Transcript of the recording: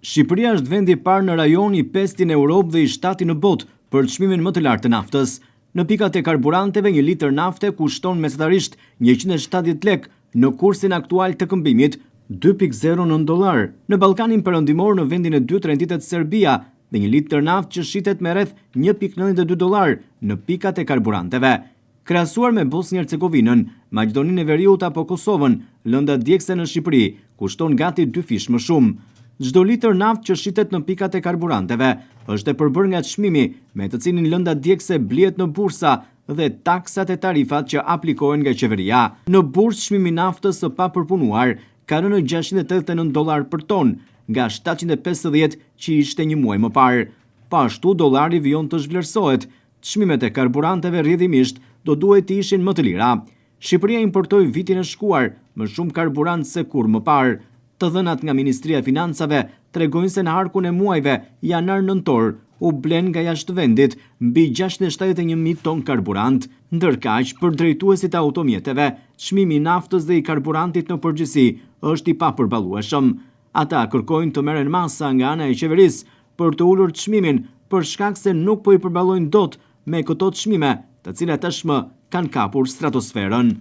Shqipëria është vendi i parë në rajon i 5 në Europë dhe i 7 në botë për çmimin më të lartë të naftës. Në pikat e karburanteve, 1 litër nafte kushton mesatarisht 170 lek, në kursin aktual të këmbimit $2.09. Në Ballkanin Perëndimor, në vendin e dytë renditet Serbia dhe 1 litër naftë që shitet me rreth $1.92 në pikat e karburanteve. Krahasuar me Bosnjë-Hercegovinën, Maqedoninë e Veriut apo Kosovën, lënda djegëse në Shqipëri kushton gati 2 fish më shumë. Çdo litër naftë që shitet në pikat e karburanteve është e përbërë nga çmimi me të cilin lënda djegëse blihet në bursa dhe taksat e tarifat që aplikohen nga qeveria. Në bursë çmimi i naftës së papërpunuar ka rënë $689 për ton, nga 750 që ishte një muaj më parë. Pa ashtu, dollari vijon të zhvlerësohet. Çmimet e karburanteve rrjedhimisht do duhet të ishin më të lira. Shqipëria importoi vitin e shkuar më shumë karburant se kur më parë. Të dhënat nga Ministria e Financave tregojnë se në harkun e muajve janar-nëntor u blen nga jashtë vendit mbi 671.000 ton karburant. Ndërkaq, për drejtuesit e automjeteve, çmimi i naftës dhe i karburantit në përgjithësi është i papërballueshëm. Ata kërkojnë të merren masa nga ana e qeverisë për të ulur çmimin për shkak se nuk po i përballojnë dot me këto çmime, të cilat tashmë kanë kapur stratosferën.